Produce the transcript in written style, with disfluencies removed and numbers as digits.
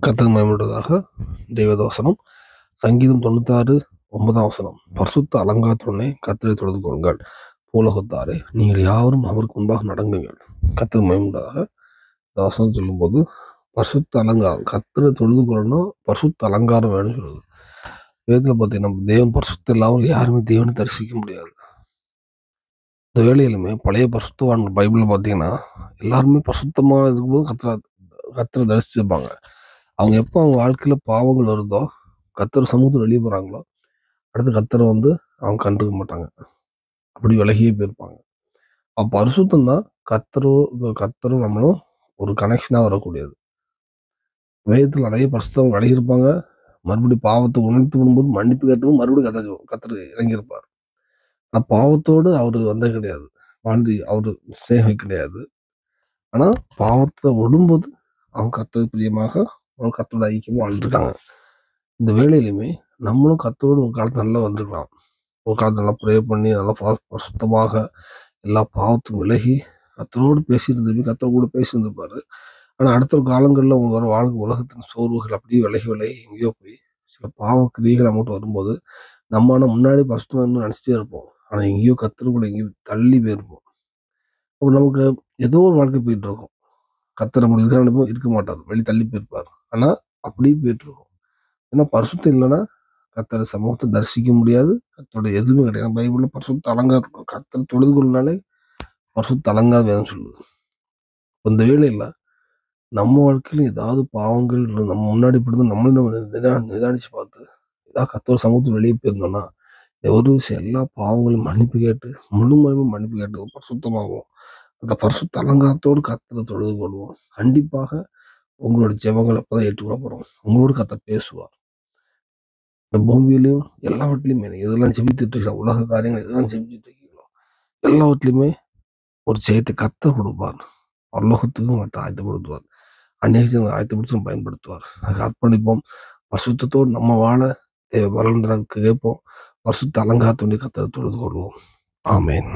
கர்த்தருக்கு மகிமையுண்டாவதாக. தெய்வதவசனம் சங்கீதம் 96:9 பரிசுத்த அலங்காரத்துடனே கர்த்தரை தொழுது கொள்ளுங்கள். பூலோகத்தாரே, நீங்கள் யாவரும் அவருக்கு முன்பாக நடங்குங்கள். கர்த்தருக்கு மகிமையுண்டாவதாக. இந்த வசனம் சொல்லும்போது பரிசுத்த அலங்காரம், கர்த்தரை தொழுது கொள்ளணும், பரிசுத்த அலங்காரம் வேணும்னு சொல்லுது. வேதத்தில் பார்த்தீங்கன்னா, தேவன் பரிசுத்தம் இல்லாமல் யாருமே தேவனை தரிசிக்க முடியாது. இந்த வேலையிலுமே பழைய பரிசுத்தவான்கள் பைபிளில் பார்த்தீங்கன்னா எல்லாருமே பரிசுத்தமாக இருக்கும்போது கர்த்தரை தரிசிச்சிருப்பாங்க. அவங்க எப்போ அவங்க வாழ்க்கையில பாவங்கள் வருதோ, கர்த்தர் சமூகத்தில் வெளியே போறாங்களோ, அடுத்து கர்த்தரை அவங்க கண்டுக்க மாட்டாங்க. அப்படி விலகியே போயிருப்பாங்க. அப்போ பரிசுத்தம் தான் கர்த்தரும் நம்மளும் ஒரு கனெக்ஷனாக வரக்கூடியது. வேதத்தில் நிறைய பரிசுத்தவங்க விலகியிருப்பாங்க. மறுபடியும் பாவத்தை உணர்த்து விடும்போது மன்னிப்பு கேட்டவும் மறுபடியும் கர்த்தர் இறங்கியிருப்பார். ஆனால் பாவத்தோடு அவர் வந்தது கிடையாது, வாழ்ந்து அவர் சேவை கிடையாது. ஆனால் பாவத்தை விடும்போது அவங்க கர்த்தருக்கு பிரியமாக அவங்க கர்த்தரோட ஐக்கியமாக வாழ்ந்துருக்காங்க. இந்த வேலையிலுமே நம்மளும் கர்த்தரோடு ஒரு காலத்தில் நல்லா வந்துருக்கலாம். ஒரு காலத்தில் நல்லா ப்ரே பண்ணி நல்லா சுத்தமாக எல்லா பாவத்துக்கும் விலகி கர்த்தரோடு பேசியிருந்துருப்பி, கர்த்தர் கூட பேசியிருந்திருப்பாரு. ஆனால் அடுத்த காலங்களில் அவங்க வர வாழ்க்கை உலகத்தின் சோர்வுகள் அப்படியே விலகி எங்கேயோ போய் சில பாவ கிரியைகள் நம்மகிட்ட வரும்போது நம்ம ஆனால் முன்னாடி பரிசுத்தம்னு நினச்சிட்டே இருப்போம். ஆனால் எங்கேயோ கர்த்தருக்குள்ள எங்கேயோ தள்ளி போயிருப்போம். அப்போ நமக்கு ஏதோ ஒரு வாழ்க்கை போயிட்டு இருக்கும். கர்த்தர் நம்ம இருக்க மாட்டார், வெளியே தள்ளி போயிருப்பார். ஆனால் அப்படியே போயிட்டு இருக்கும். ஏன்னா பரிசுத்தம் இல்லைன்னா கர்த்தர் சமூகத்தை தரிசிக்க முடியாது. கர்த்தரோட எதுவுமே கிடையாது. பைபிளில் பரிசுத்த அலங்காரம், கர்த்தர் தொழுது கொள்ளாலே பரிசுத்த அலங்காரம் வேதம் சொல்லுது. இந்த வேலையில் நம்ம வாழ்க்கையில் ஏதாவது பாவங்கள் நம்ம முன்னாடி போட்டு நம்மளும் நம்ம நிதானிச்சு பார்த்து ஏதாவது கர்த்தர் சமூகத்தில் வெளியே போயிருந்தோம்னா ஒரு விஷயம் எல்லா பாவங்களும் மன்னிப்பு கேட்டு முழுமையும் மன்னிப்பு கேட்டு பரிசுத்தமாகும். அந்த பரிசுத்த அலங்காரத்தோடு கர்த்தரை தொழுது கொள்வோம். கண்டிப்பாக உங்களோட ஜெபங்கள் அப்பதான் ஏற்றுக்கொள்ளப்படும். உங்களோட கர்த்தர் பேசுவார். இந்த பூமியிலையும் எல்லாவற்றிலையுமே எதெல்லாம் செபித்துட்டு இருக்கீங்களோ, உலக காரியங்கள் எதெல்லாம் செபிச்சுட்டு இருக்கீங்களோ எல்லாவற்றிலுமே ஒரு ஜெயத்தை கர்த்தர் கொடுப்பார். பரலோகத்துக்கும் அவர்கிட்ட ஆயத்தப்படுத்துவார். அநேகத்தை ஆயத்தப்படுத்தி பயன்படுத்துவார். அதுக்கு அர்ப்பணிப்போம். பரிசுத்தத்தோடு நம்ம வாழ தேவை பலன் கேட்போம். பரிசுத்த அலங்காரத்தோடு கர்த்தரை தொழுது கொள்வோம். ஆமென்.